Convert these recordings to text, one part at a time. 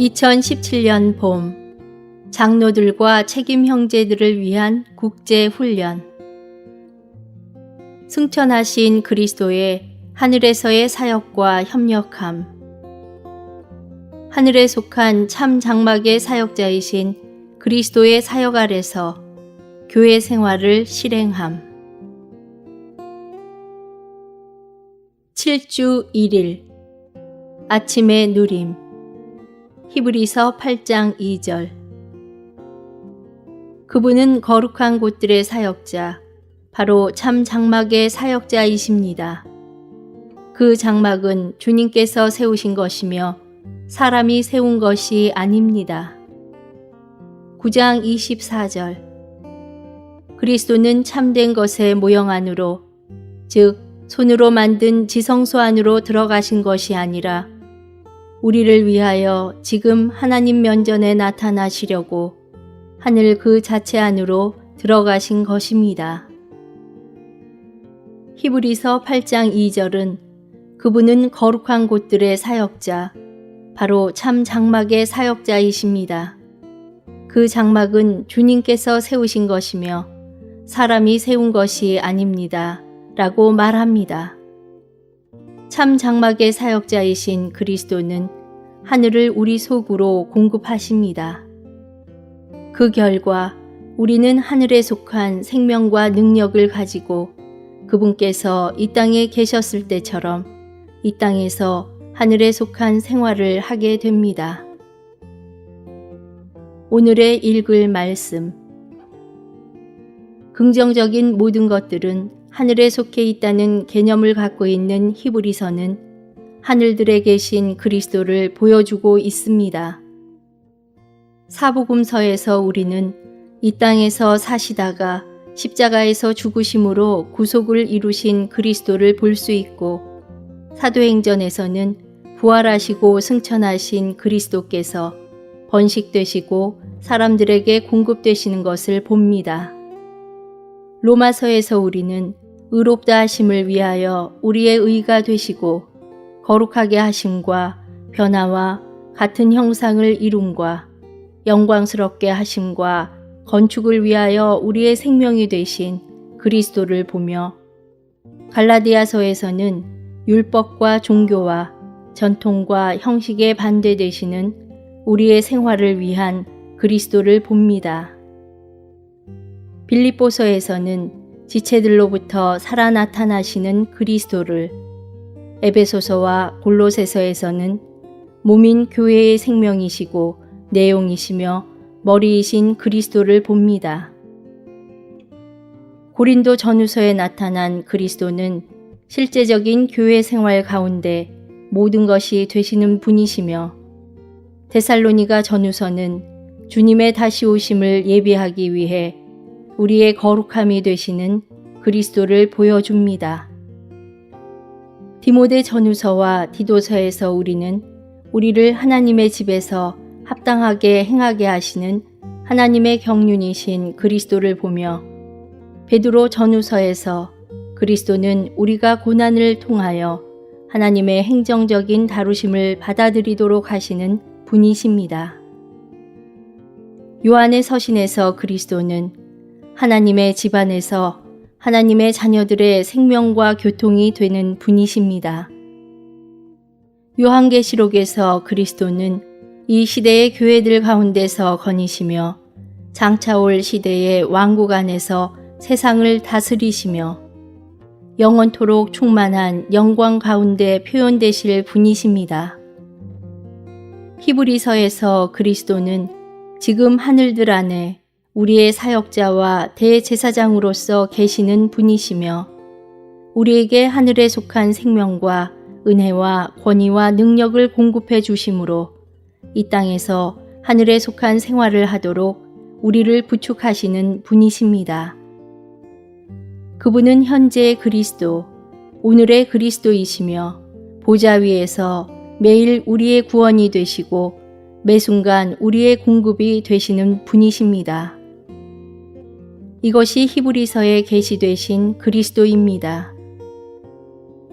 2017년 봄, 장로들과 책임 형제들을 위한 국제 훈련. 승천하신 그리스도의 하늘에서의 사역과 협력함. 하늘에 속한 참 장막의 사역자이신 그리스도의 사역 아래서 교회 생활을 실행함. 7주 1일 아침의 누림. 히브리서 8장 2절. 그분은 거룩한 곳들의 사역자, 바로 참 장막의 사역자이십니다. 그 장막은 주님께서 세우신 것이며 사람이 세운 것이 아닙니다. 9장 24절. 그리스도는 참된 것의 모형 안으로, 즉 손으로 만든 지성소 안으로 들어가신 것이 아니라 우리를 위하여 지금 하나님 면전에 나타나시려고 하늘 그 자체 안으로 들어가신 것입니다. 히브리서 8장 2절은 그분은 거룩한 곳들의 사역자, 바로 참 장막의 사역자이십니다. 그 장막은 주님께서 세우신 것이며 사람이 세운 것이 아닙니다. 라고 말합니다. 참 장막의 사역자이신 그리스도는 하늘을 우리 속으로 공급하십니다. 그 결과 우리는 하늘에 속한 생명과 능력을 가지고 그분께서 이 땅에 계셨을 때처럼 이 땅에서 하늘에 속한 생활을 하게 됩니다. 오늘의 읽을 말씀. 긍정적인 모든 것들은 하늘에 속해 있다는 개념을 갖고 있는 히브리서는 하늘들에 계신 그리스도를 보여주고 있습니다. 사복음서에서 우리는 이 땅에서 사시다가 십자가에서 죽으심으로 구속을 이루신 그리스도를 볼 수 있고, 사도행전에서는 부활하시고 승천하신 그리스도께서 번식되시고 사람들에게 공급되시는 것을 봅니다. 로마서에서 우리는 의롭다 하심을 위하여 우리의 의가 되시고 거룩하게 하심과 변화와 같은 형상을 이룸과 영광스럽게 하심과 건축을 위하여 우리의 생명이 되신 그리스도를 보며, 갈라디아서에서는 율법과 종교와 전통과 형식에 반대되시는 우리의 생활을 위한 그리스도를 봅니다. 빌립보서에서는 지체들로부터 살아 나타나시는 그리스도를, 에베소서와 골로새서에서는 몸인 교회의 생명이시고 내용이시며 머리이신 그리스도를 봅니다. 고린도 전후서에 나타난 그리스도는 실제적인 교회 생활 가운데 모든 것이 되시는 분이시며, 데살로니가 전후서는 주님의 다시 오심을 예비하기 위해 우리의 거룩함이 되시는 그리스도를 보여줍니다. 디모데 전후서와 디도서에서 우리는 우리를 하나님의 집에서 합당하게 행하게 하시는 하나님의 경륜이신 그리스도를 보며, 베드로 전후서에서 그리스도는 우리가 고난을 통하여 하나님의 행정적인 다루심을 받아들이도록 하시는 분이십니다. 요한의 서신에서 그리스도는 하나님의 집안에서 하나님의 자녀들의 생명과 교통이 되는 분이십니다. 요한계시록에서 그리스도는 이 시대의 교회들 가운데서 거니시며 장차올 시대의 왕국 안에서 세상을 다스리시며 영원토록 충만한 영광 가운데 표현되실 분이십니다. 히브리서에서 그리스도는 지금 하늘들 안에 우리의 사역자와 대제사장으로서 계시는 분이시며, 우리에게 하늘에 속한 생명과 은혜와 권위와 능력을 공급해 주심으로 이 땅에서 하늘에 속한 생활을 하도록 우리를 부축하시는 분이십니다. 그분은 현재의 그리스도, 오늘의 그리스도이시며 보좌 위에서 매일 우리의 구원이 되시고 매 순간 우리의 공급이 되시는 분이십니다. 이것이 히브리서에 계시되신 그리스도입니다.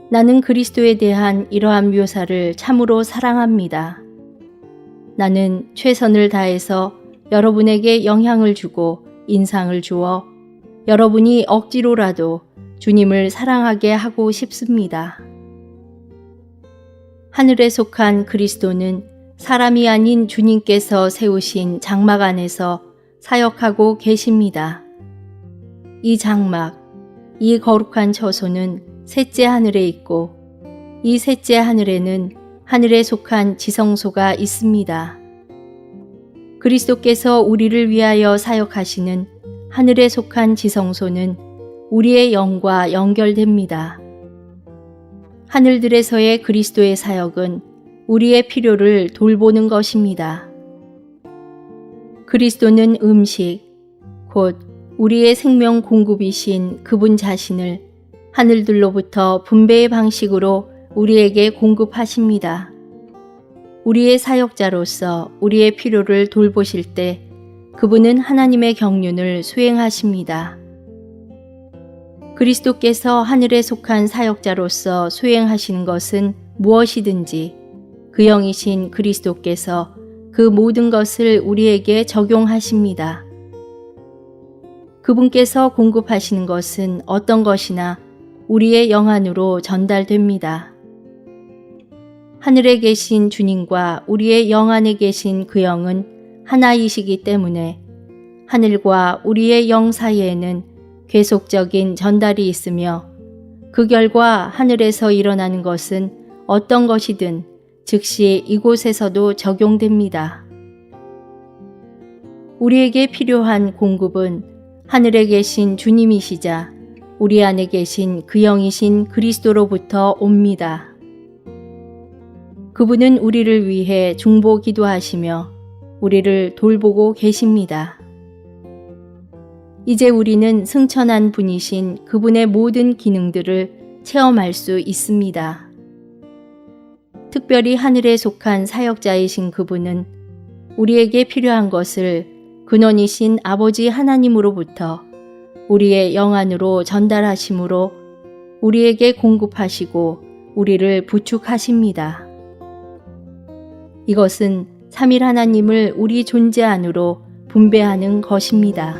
나는 그리스도에 대한 이러한 묘사를 참으로 사랑합니다. 나는 최선을 다해서 여러분에게 영향을 주고 인상을 주어 여러분이 억지로라도 주님을 사랑하게 하고 싶습니다. 하늘에 속한 그리스도는 사람이 아닌 주님께서 세우신 장막 안에서 사역하고 계십니다. 이 장막, 이 거룩한 처소는 셋째 하늘에 있고 이 셋째 하늘에는 하늘에 속한 지성소가 있습니다. 그리스도께서 우리를 위하여 사역하시는 하늘에 속한 지성소는 우리의 영과 연결됩니다. 하늘들에서의 그리스도의 사역은 우리의 필요를 돌보는 것입니다. 그리스도는 음식, 곧 우리의 생명 공급이신 그분 자신을 하늘들로부터 분배의 방식으로 우리에게 공급하십니다. 우리의 사역자로서 우리의 필요를 돌보실 때 그분은 하나님의 경륜을 수행하십니다. 그리스도께서 하늘에 속한 사역자로서 수행하시는 것은 무엇이든지 그 영이신 그리스도께서 그 모든 것을 우리에게 적용하십니다. 그분께서 공급하시는 것은 어떤 것이나 우리의 영 안으로 전달됩니다. 하늘에 계신 주님과 우리의 영 안에 계신 그 영은 하나이시기 때문에 하늘과 우리의 영 사이에는 계속적인 전달이 있으며 그 결과 하늘에서 일어나는 것은 어떤 것이든 즉시 이곳에서도 적용됩니다. 우리에게 필요한 공급은 하늘에 계신 주님이시자 우리 안에 계신 그 영이신 그리스도로부터 옵니다. 그분은 우리를 위해 중보 기도하시며 우리를 돌보고 계십니다. 이제 우리는 승천한 분이신 그분의 모든 기능들을 체험할 수 있습니다. 특별히 하늘에 속한 사역자이신 그분은 우리에게 필요한 것을 근원이신 아버지 하나님으로부터 우리의 영 안으로 전달하심으로 우리에게 공급하시고 우리를 부축하십니다. 이것은 삼일 하나님을 우리 존재 안으로 분배하는 것입니다.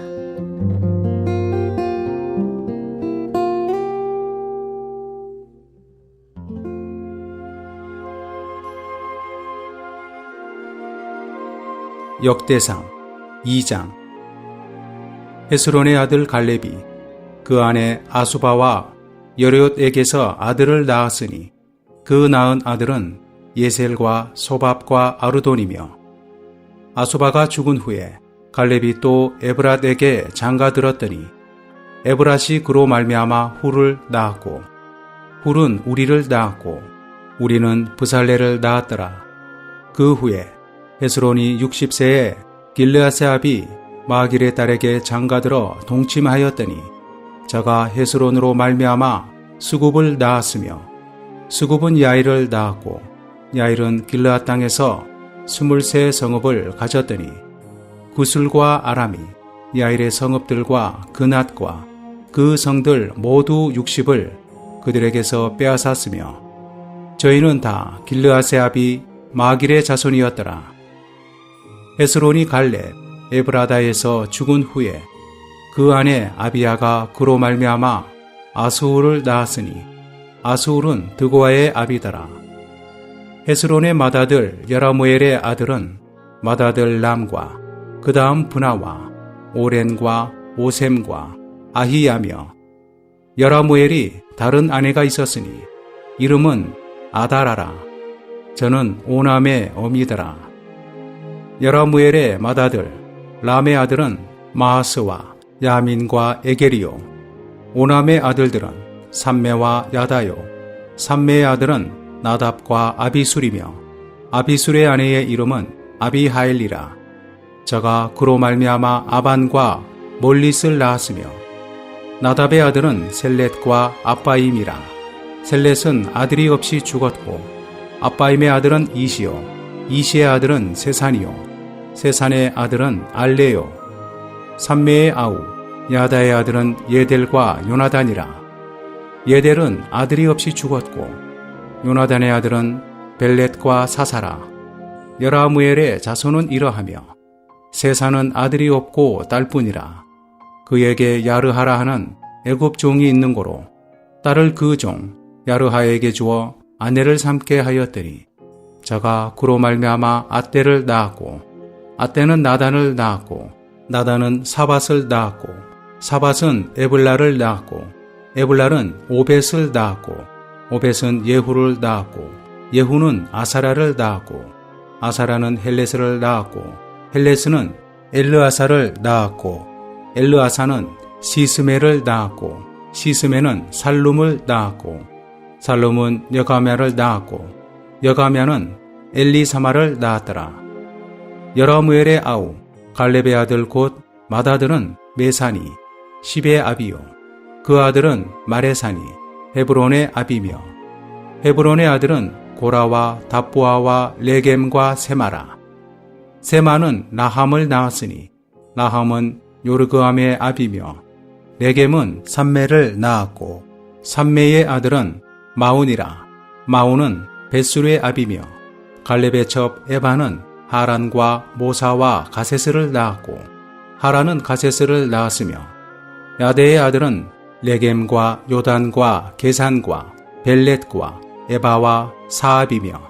역대상 2장. 헤스론의 아들 갈렙이 그 아내 아수바와 여리옷에게서 아들을 낳았으니 그 낳은 아들은 예셀과 소밥과 아르돈이며 아수바가 죽은 후에 갈렙이 또 에브랏에게 장가들었더니 에브랏이 그로 말미암아 훌을 낳았고 훌은 우리를 낳았고 우리는 브살레를 낳았더라. 그 후에 헤스론이 60세에 길르앗의 마길의 딸에게 장가들어 동침하였더니 저가 헤스론으로 말미암아 수굽을 낳았으며 수굽은 야일을 낳았고 야일은 길르앗 땅에서 23 성읍을 가졌더니 구술과 아람이 야일의 성읍들과 그 낫과 그 성들 모두 60을 그들에게서 빼앗았으며 저희는 다 길르앗의 아비 마길의 자손이었더라. 헤스론이 갈렙 에브라다에서 죽은 후에 그 아내 아비야가 그로 말미암아 아스훌을 낳았으니 아스훌은 드고아의 아비더라. 헤스론의 맏아들 여라무엘의 아들은 맏아들 람과 그 다음 브나와 오렌과 오셈과 아히야며 여라무엘이 다른 아내가 있었으니 이름은 아다라라. 저는 오남의 어미더라. 여라무엘의 맏아들 람의 아들은 마하스와 야민과 에게리요. 오남의 아들들은 삼메와 야다요. 삼메의 아들은 나답과 아비술이며 아비술의 아내의 이름은 아비하일리라. 저가 그로 말미암아 아반과 몰릿을 낳았으며 나답의 아들은 셀렛과 아빠임이라. 셀렛은 아들이 없이 죽었고 아빠임의 아들은 이시요. 이시의 아들은 세산이요. 세산의 아들은 알레요. 삼메의 아우 야다의 아들은 예델과 요나단이라. 예델은 아들이 없이 죽었고 요나단의 아들은 벨렛과 사사라. 여라무엘의 자손은 이러하며 세사는 아들이 없고 딸뿐이라. 그에게 야르하라 하는 애굽 종이 있는 고로 딸을 그 종 야르하에게 주어 아내를 삼게 하였더니 저가 그로 말미암아 앗대를 낳았고 앗대는 나단을 낳았고 나단은 사밧을 낳았고 사밧은 에블라를 낳았고 에블라는 오벳을 낳았고 오벳은 예후를 낳았고 예후는 아사라를 낳았고 아사라는 헬레스를 낳았고 헬레스는 엘르아사를 낳았고 엘르아사는 시스메를 낳았고 시스메는 살룸을 낳았고 살룸은 여가мя를 낳았고 여가мя는 엘리사마를 낳았더라. 여라무엘의 아우 갈렙의 아들 곧 맏아들은 메사니 십의 아비요 그 아들은 마레사니 헤브론의 아비며 헤브론의 아들은 고라와 답보아와 레겜과 세마라. 세마는 나함을 낳았으니 나함은 요르그암의 아비며 레겜은 삼매를 낳았고 삼매의 아들은 마운이라. 마운은 벳수르의 아비며 갈렙의 첩 에바는 하란과 모사와 가세스를 낳았고 하란은 가세스를 낳았으며 야데의 아들은 레겜과 요단과 게산과 벨렛과 에바와 사압이며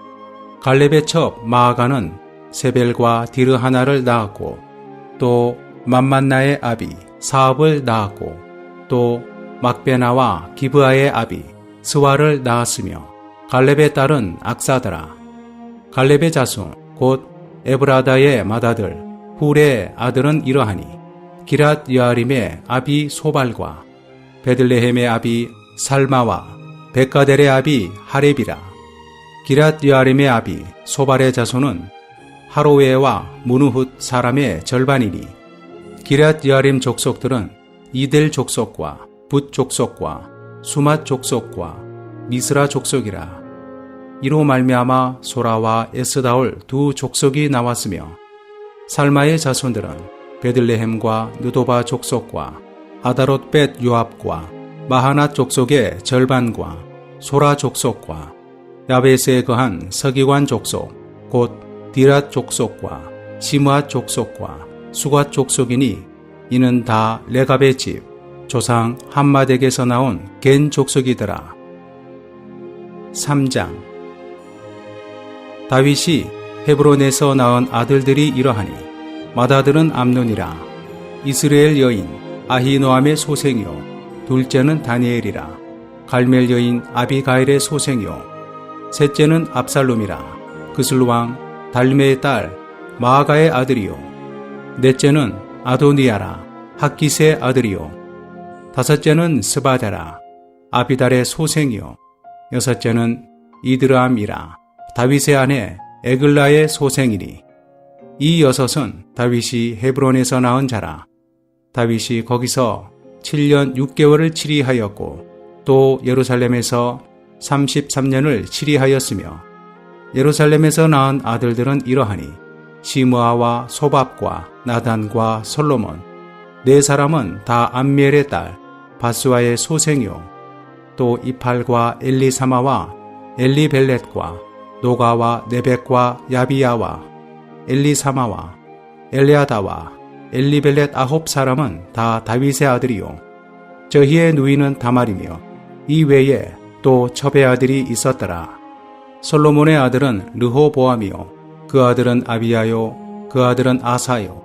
갈렙의 첩 마아가는 세벨과 디르하나를 낳았고 또 맘만나의 아비 사압을 낳았고 또 막베나와 기브아의 아비 스와를 낳았으며 갈렙의 딸은 악사더라. 갈렙의 자손 곧 에브라다의 맏아들 훌의 아들은 이러하니 기랏 여아림의 아비 소발과 베들레헴의 아비 살마와 백가델의 아비 하렙이라. 기랏 여아림의 아비 소발의 자손은 하로웨와 무누훗 사람의 절반이니 기랏 여아림 족속들은 이델 족속과 붓 족속과 수맛 족속과 미스라 족속이라. 이로 말미암아 소라와 에스다올 두 족속이 나왔으며 살마의 자손들은 베들레헴과 느도바 족속과 아다롯벳 요압과 마하낫 족속의 절반과 소라 족속과 야베스에 거한 서기관 족속 곧 디랏 족속과 시므앗 족속과 수갓 족속이니 이는 다 레갑의 집 조상 함마덱에서 나온 겐 족속이더라. 3장 다윗이 헤브론에서 낳은 아들들이 이러하니 맏아들은 암논이라. 이스라엘 여인 아히노암의 소생이요 둘째는 다니엘이라. 갈멜 여인 아비가일의 소생이요 셋째는 압살롬이라. 그슬왕 달메의 딸 마아가의 아들이요 넷째는 아도니아라. 학기스의 아들이요 다섯째는 스바다라. 아비달의 소생이요 여섯째는 이드람이라. 다윗의 아내 에글라의 소생이니 이 여섯은 다윗이 헤브론에서 낳은 자라. 다윗이 거기서 7년 6개월을 치리하였고 또 예루살렘에서 33년을 치리하였으며 예루살렘에서 낳은 아들들은 이러하니 시므아와 소밥과 나단과 솔로몬 네 사람은 다 암미엘의 딸 바스와의 소생이요 또 이팔과 엘리사마와 엘리벨렛과 노가와 네벡과 야비야와 엘리사마와 엘리아다와 엘리벨렛 9사람은 다 다윗의 아들이요 저희의 누이는 다말이며 이 외에 또 첩의 아들이 있었더라. 솔로몬의 아들은 르호보암이요 그 아들은 아비야요 그 아들은 아사요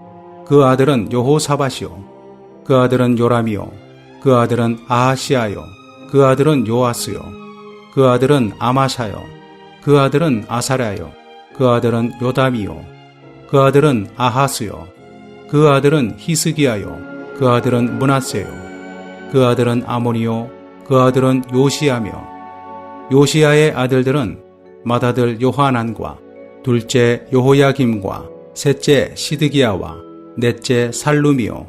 그 아들은 여호사밧이요 그 아들은 요람이요 그 아들은 아하시아요 그 아들은 요아스요 그 아들은 아마샤요 그 아들은 아사랴요 그 아들은 요담이요 그 아들은 아하스요 그 아들은 히스기야요 그 아들은 므낫세요 그 아들은 아몬이요 그 아들은 요시야며 요시야의 아들들은 맏아들 요하난과 둘째 여호야김과 셋째 시드기야와 넷째 살룸이요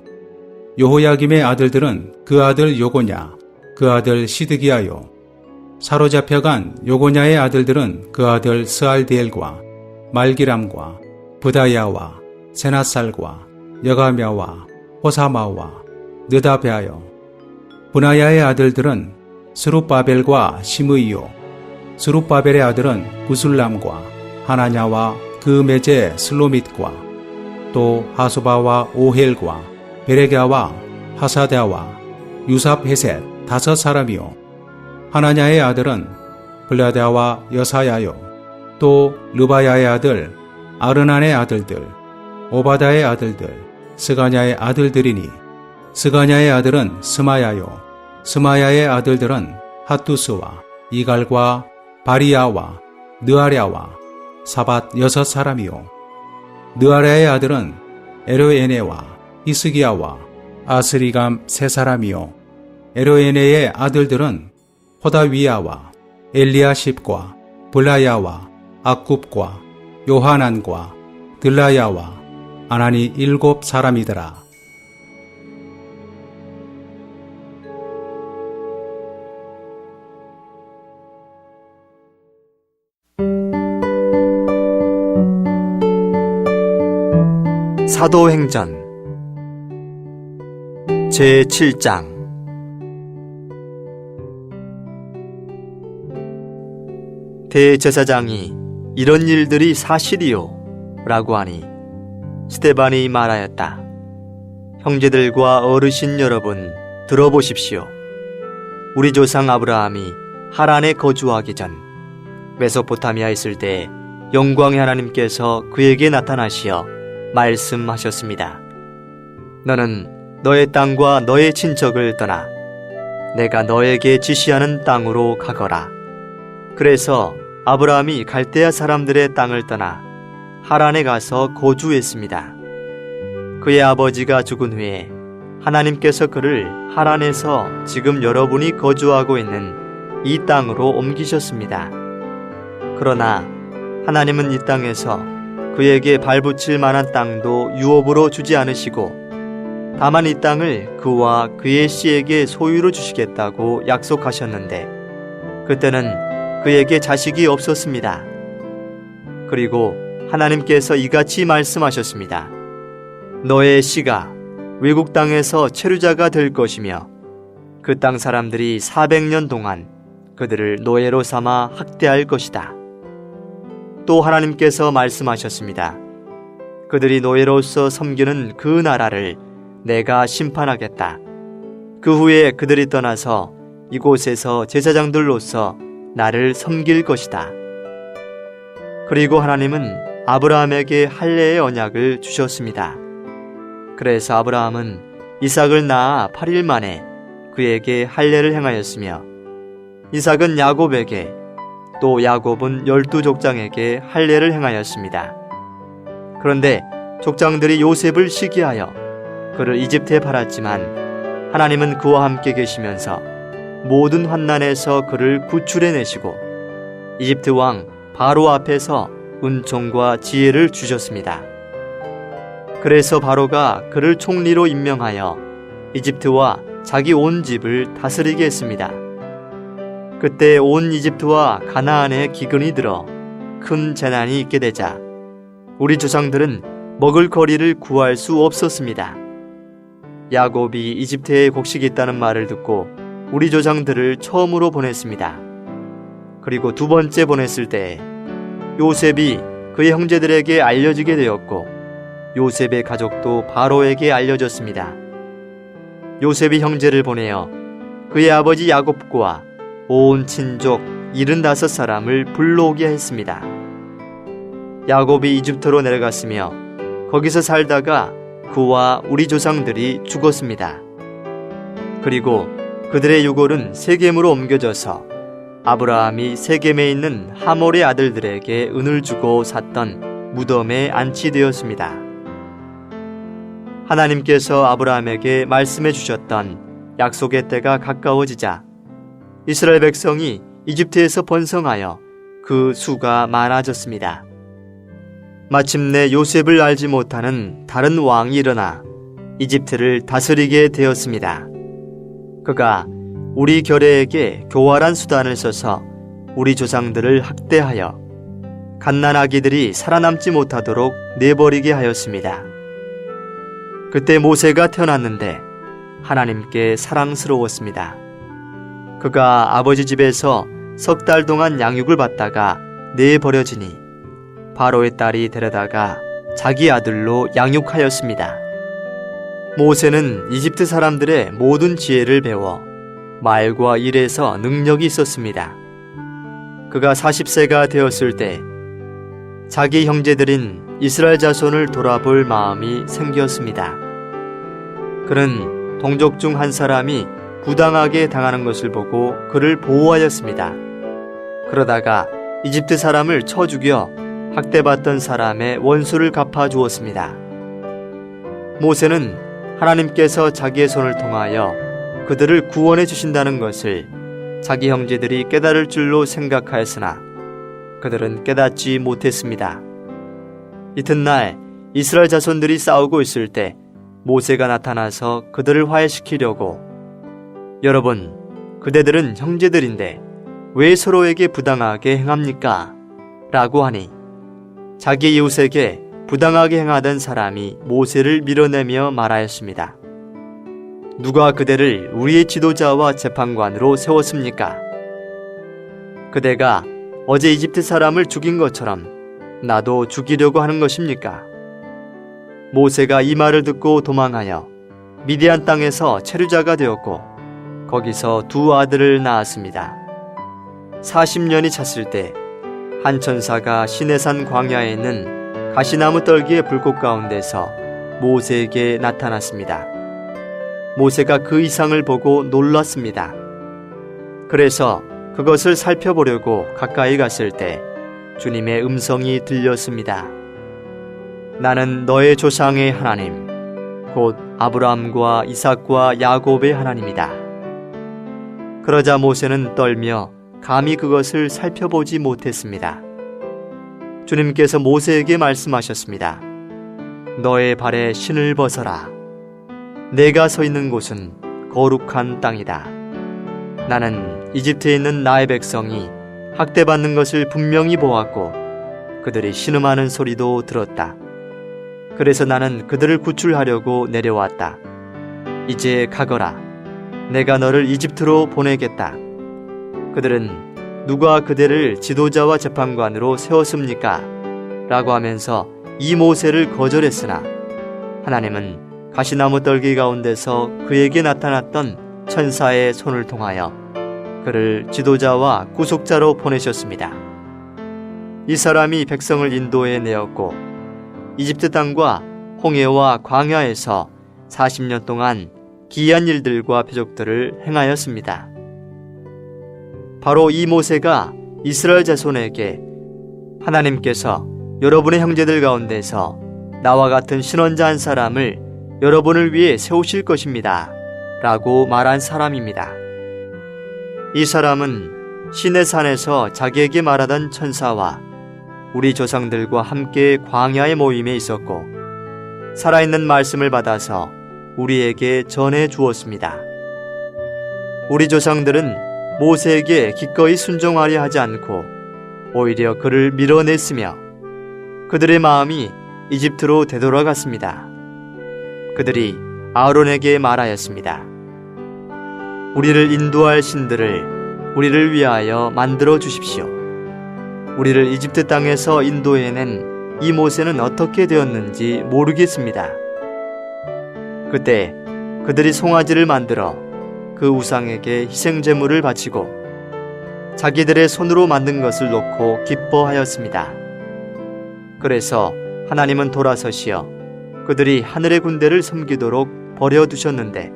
여호야김의 아들들은 그 아들 요고냐 그 아들 시드기야요 사로잡혀간 요고냐의 아들들은 그 아들 스알디엘과 말기람과 브다야와 세나살과 여가며와 호사마와 느다베아요 브나야의 아들들은 스룹바벨과 시므이요 스룹바벨의 아들은 부술람과 하나냐와 그 매제 슬로밋과 또 하소바와 오헬과 베레갸와 하사대와 유삽헤셋 5사람이요 하나냐의 아들은 블라다와 여사야요 또 르바야의 아들 아르난의 아들들 오바다의 아들들 스가냐의 아들들이니 스가냐의 아들은 스마야요 스마야의 아들들은 핫두스와 이갈과 바리야와 느아랴와 사밧 6사람이요 느아랴의 아들은 에로에네와 히스기야와 아스리감 3사람이요 에로에네의 아들들은 호다위야와 엘리야십과 블라야와 악굽과 요하난과 들라야와 아나니 7사람이더라. 사도행전 제7장 대제사장이 이런 일들이 사실이요? 라고 하니 스데반이 말하였다. 형제들과 어르신 여러분 들어보십시오. 우리 조상 아브라함이 하란에 거주하기 전 메소포타미아에 있을 때 영광의 하나님께서 그에게 나타나시어 말씀하셨습니다. 너는 너의 땅과 너의 친척을 떠나 내가 너에게 지시하는 땅으로 가거라. 그래서 아브라함이 갈대아 사람들의 땅을 떠나 하란에 가서 거주했습니다. 그의 아버지가 죽은 후에 하나님께서 그를 하란에서 지금 여러분이 거주하고 있는 이 땅으로 옮기셨습니다. 그러나 하나님은 이 땅에서 그에게 발붙일 만한 땅도 유업으로 주지 않으시고 다만 이 땅을 그와 그의 씨에게 소유로 주시겠다고 약속하셨는데 그때는 그에게 자식이 없었습니다. 그리고 하나님께서 이같이 말씀하셨습니다. 너의 씨가 외국 땅에서 체류자가 될 것이며 그 땅 사람들이 400년 동안 그들을 노예로 삼아 학대할 것이다. 또 하나님께서 말씀하셨습니다. 그들이 노예로서 섬기는 그 나라를 내가 심판하겠다. 그 후에 그들이 떠나서 이곳에서 제사장들로서 나를 섬길 것이다. 그리고 하나님은 아브라함에게 할례의 언약을 주셨습니다. 그래서 아브라함은 이삭을 낳아 8일 만에 그에게 할례를 행하였으며 이삭은 야곱에게 또 야곱은 12족장에게 할례를 행하였습니다. 그런데 족장들이 요셉을 시기하여 그를 이집트에 팔았지만 하나님은 그와 함께 계시면서 모든 환난에서 그를 구출해내시고 이집트 왕 바로 앞에서 은총과 지혜를 주셨습니다. 그래서 바로가 그를 총리로 임명하여 이집트와 자기 온 집을 다스리게 했습니다. 그때 온 이집트와 가나안에 기근이 들어 큰 재난이 있게 되자 우리 조상들은 먹을 거리를 구할 수 없었습니다. 야곱이 이집트에 곡식이 있다는 말을 듣고 우리 조상들을 처음으로 보냈습니다. 그리고 두 번째 보냈을 때 요셉이 그의 형제들에게 알려지게 되었고 요셉의 가족도 바로에게 알려졌습니다. 요셉이 형제를 보내어 그의 아버지 야곱과 온 친족 75사람을 불러오게 했습니다. 야곱이 이집트로 내려갔으며 거기서 살다가 그와 우리 조상들이 죽었습니다. 그리고 그들의 유골은 세겜으로 옮겨져서 아브라함이 세겜에 있는 하몰의 아들들에게 은을 주고 샀던 무덤에 안치되었습니다. 하나님께서 아브라함에게 말씀해 주셨던 약속의 때가 가까워지자 이스라엘 백성이 이집트에서 번성하여 그 수가 많아졌습니다. 마침내 요셉을 알지 못하는 다른 왕이 일어나 이집트를 다스리게 되었습니다. 그가 우리 결례에게 교활한 수단을 써서 우리 조상들을 학대하여 갓난아기들이 살아남지 못하도록 내버리게 하였습니다. 그때 모세가 태어났는데 하나님께 사랑스러웠습니다. 그가 아버지 집에서 3달 동안 양육을 받다가 내버려지니 바로의 딸이 데려다가 자기 아들로 양육하였습니다. 모세는 이집트 사람들의 모든 지혜를 배워 말과 일에서 능력이 있었습니다. 그가 40세가 되었을 때 자기 형제들인 이스라엘 자손을 돌아볼 마음이 생겼습니다. 그는 동족 중 한 사람이 부당하게 당하는 것을 보고 그를 보호하였습니다. 그러다가 이집트 사람을 쳐 죽여 학대받던 사람의 원수를 갚아 주었습니다. 모세는 하나님께서 자기의 손을 통하여 그들을 구원해 주신다는 것을 자기 형제들이 깨달을 줄로 생각하였으나 그들은 깨닫지 못했습니다. 이튿날 이스라엘 자손들이 싸우고 있을 때 모세가 나타나서 그들을 화해시키려고 여러분, 그대들은 형제들인데 왜 서로에게 부당하게 행합니까? 라고 하니 자기 이웃에게 부당하게 행하던 사람이 모세를 밀어내며 말하였습니다. 누가 그대를 우리의 지도자와 재판관으로 세웠습니까? 그대가 어제 이집트 사람을 죽인 것처럼 나도 죽이려고 하는 것입니까? 모세가 이 말을 듣고 도망하여 미디안 땅에서 체류자가 되었고 거기서 두 아들을 낳았습니다. 40년이 찼을 때 한 천사가 시내산 광야에 있는 가시나무 떨기의 불꽃 가운데서 모세에게 나타났습니다. 모세가 그 이상을 보고 놀랐습니다. 그래서 그것을 살펴보려고 가까이 갔을 때 주님의 음성이 들렸습니다. 나는 너의 조상의 하나님, 곧 아브라함과 이삭과 야곱의 하나님이다. 그러자 모세는 떨며 감히 그것을 살펴보지 못했습니다. 주님께서 모세에게 말씀하셨습니다. 너의 발에 신을 벗어라. 내가 서 있는 곳은 거룩한 땅이다. 나는 이집트에 있는 나의 백성이 학대받는 것을 분명히 보았고 그들이 신음하는 소리도 들었다. 그래서 나는 그들을 구출하려고 내려왔다. 이제 가거라. 내가 너를 이집트로 보내겠다. 그들은 누가 그대를 지도자와 재판관으로 세웠습니까? 라고 하면서 이 모세를 거절했으나 하나님은 가시나무 떨기 가운데서 그에게 나타났던 천사의 손을 통하여 그를 지도자와 구속자로 보내셨습니다. 이 사람이 백성을 인도해 내었고 이집트 땅과 홍해와 광야에서 40년 동안 기이한 일들과 표적들을 행하였습니다. 바로 이 모세가 이스라엘 자손에게 하나님께서 여러분의 형제들 가운데서 나와 같은 신원자 한 사람을 여러분을 위해 세우실 것입니다. 라고 말한 사람입니다. 이 사람은 시내산에서 자기에게 말하던 천사와 우리 조상들과 함께 광야의 모임에 있었고 살아있는 말씀을 받아서 우리에게 전해 주었습니다. 우리 조상들은 모세에게 기꺼이 순종하려 하지 않고 오히려 그를 밀어냈으며 그들의 마음이 이집트로 되돌아갔습니다. 그들이 아론에게 말하였습니다. 우리를 인도할 신들을 우리를 위하여 만들어 주십시오. 우리를 이집트 땅에서 인도해낸 이 모세는 어떻게 되었는지 모르겠습니다. 그때 그들이 송아지를 만들어 그 우상에게 희생제물을 바치고 자기들의 손으로 만든 것을 놓고 기뻐하였습니다. 그래서 하나님은 돌아서시어 그들이 하늘의 군대를 섬기도록 버려두셨는데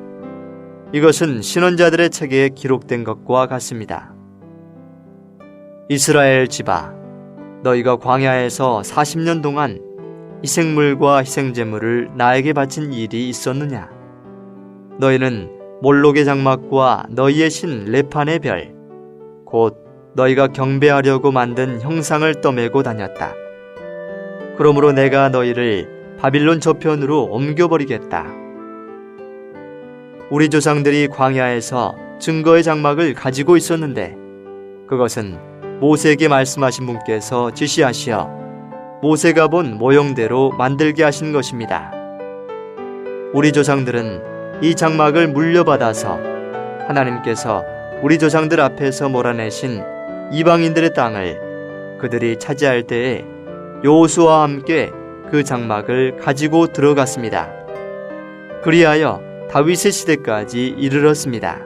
이것은 신원자들의 책에 기록된 것과 같습니다. 이스라엘 집아, 너희가 광야에서 40년 동안 희생물과 희생제물을 나에게 바친 일이 있었느냐? 너희는 몰록의 장막과 너희의 신 레판의 별, 곧 너희가 경배하려고 만든 형상을 떠매고 다녔다. 그러므로 내가 너희를 바빌론 저편으로 옮겨버리겠다. 우리 조상들이 광야에서 증거의 장막을 가지고 있었는데 그것은 모세에게 말씀하신 분께서 지시하시어 모세가 본 모형대로 만들게 하신 것입니다. 우리 조상들은 이 장막을 물려받아서 하나님께서 우리 조상들 앞에서 몰아내신 이방인들의 땅을 그들이 차지할 때에 여호수아와 함께 그 장막을 가지고 들어갔습니다. 그리하여 다윗의 시대까지 이르렀습니다.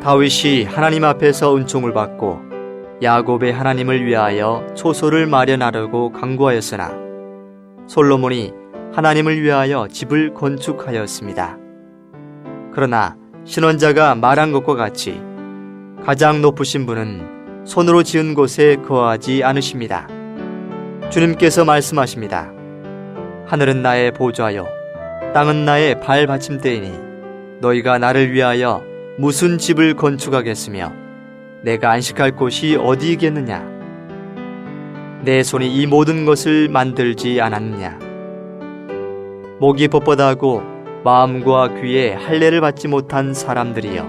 다윗이 하나님 앞에서 은총을 받고 야곱의 하나님을 위하여 초소를 마련하려고 강구하였으나 솔로몬이 하나님을 위하여 집을 건축하였습니다. 그러나 신원자가 말한 것과 같이 가장 높으신 분은 손으로 지은 곳에 거하지 않으십니다. 주님께서 말씀하십니다. 하늘은 나의 보좌요 땅은 나의 발받침대이니 너희가 나를 위하여 무슨 집을 건축하겠으며 내가 안식할 곳이 어디이겠느냐? 내 손이 이 모든 것을 만들지 않았느냐? 목이 뻣뻣하고 마음과 귀에 할례를 받지 못한 사람들이여,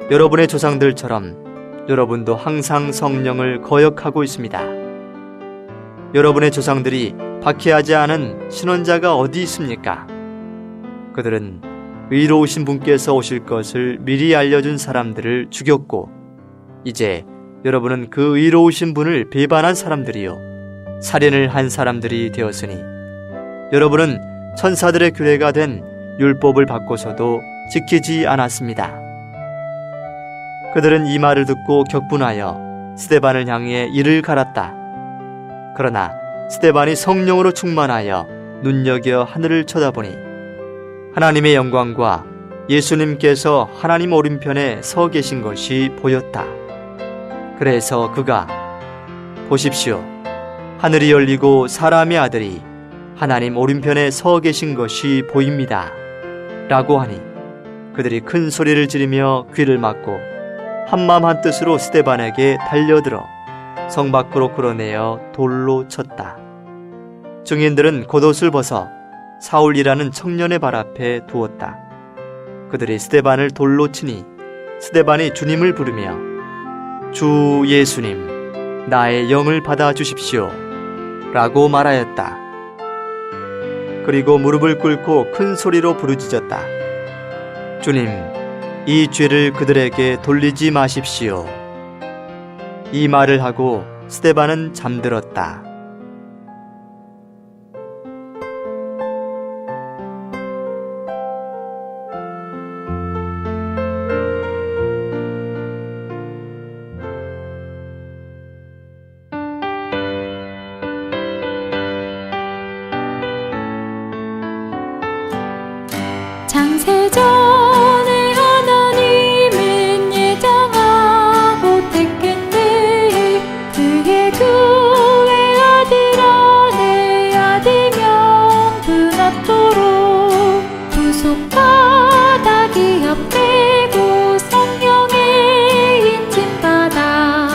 여러분의 조상들처럼 여러분도 항상 성령을 거역하고 있습니다. 여러분의 조상들이 박해하지 않은 신원자가 어디 있습니까? 그들은 의로우신 분께서 오실 것을 미리 알려준 사람들을 죽였고, 이제 여러분은 그 의로우신 분을 배반한 사람들이요 살인을 한 사람들이 되었으니 여러분은 천사들의 규례가 된 율법을 받고서도 지키지 않았습니다. 그들은 이 말을 듣고 격분하여 스데반을 향해 이를 갈았다. 그러나 스데반이 성령으로 충만하여 눈여겨 하늘을 쳐다보니 하나님의 영광과 예수님께서 하나님 오른편에 서 계신 것이 보였다. 그래서 그가 보십시오, 하늘이 열리고 사람의 아들이 하나님 오른편에 서 계신 것이 보입니다 라고 하니 그들이 큰 소리를 지르며 귀를 막고 한마음 한뜻으로 스데반에게 달려들어 성 밖으로 끌어내어 돌로 쳤다. 증인들은 겉옷을 벗어 사울이라는 청년의 발 앞에 두었다. 그들이 스데반을 돌로 치니 스데반이 주님을 부르며 주 예수님, 나의 영을 받아 주십시오 라고 말하였다. 그리고 무릎을 꿇고 큰 소리로 부르짖었다. 주님, 이 죄를 그들에게 돌리지 마십시오. 이 말을 하고 스데반은 잠들었다. 창세전에 하나님은 예정하고 택했네. 그의 그의 아들 안에 아들 명분 얻도록 부속 바닥이 엎되고 성령의 인침받아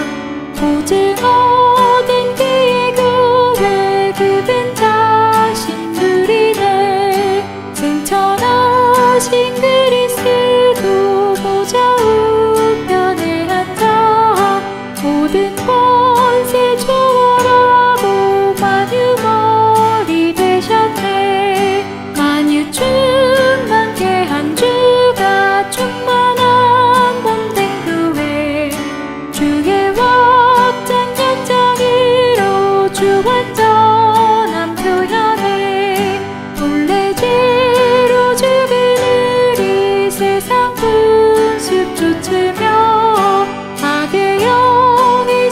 보증 얻은 그의 교회 그분 자신 누리네. 승천하신 그리스도 보좌 우편에 앉아 모든 권세 초월하고 만유머리 되셨네. 만유 충만케 한 주가 충만한 몸된 교회 주의 확장 연장으로 주 완전한 표현에 본래 죄로 죽은 우리 세상 분수 쫓으며 악의 영이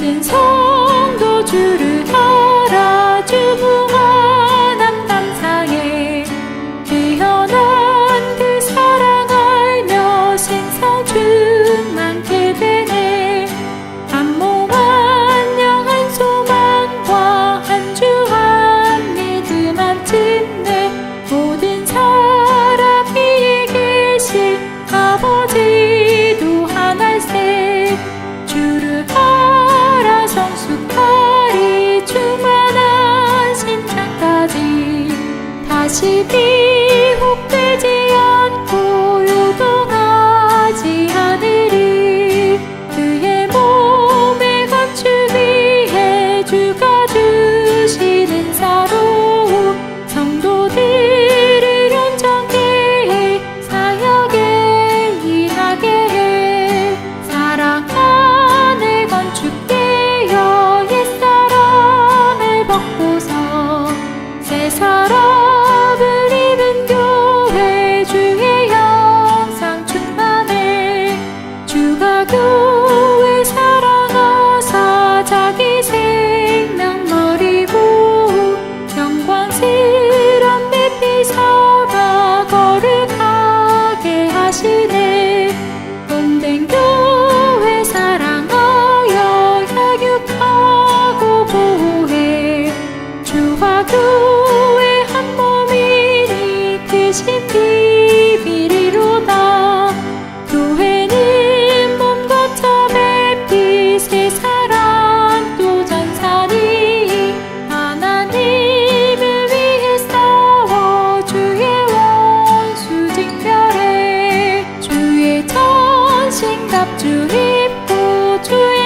모든 성도 주를 알아주고 하나님 감사해. 뛰어난 그 사랑 알며 생성 충만케 되네. 한 몸 한 영 한 소망과 한 주 한 믿음 한 침례. 모든 사람 위에 계신 아버지도 하나일세. 주를 알아 성숙하리 충만한 신장까지. 다시 미혹되지 않고 요동하지 않으리. 그의 몸의 건축 위에 주가 주시는 사로 성도들을 온전케 해 사역에 일하게 해. 사랑 안에 건축되어 옛사람을 벗고서 새 사람을 입은 교회 주의 영상 충만해. 주가 교회 사랑하사 자기 생명 버리고 영광스런 빛이 삼아 거룩하게 하시네. 몸된 교회 사랑하여 양육하고 보호해. 주와 교회 한 몸이니 크신 비밀이로다. 교회는 몸 거쳐 뵙히 새 사랑 또 전사니. 하나님을 위해 싸워 주의 원수 징별해. 주의 전신갑주 입고 주의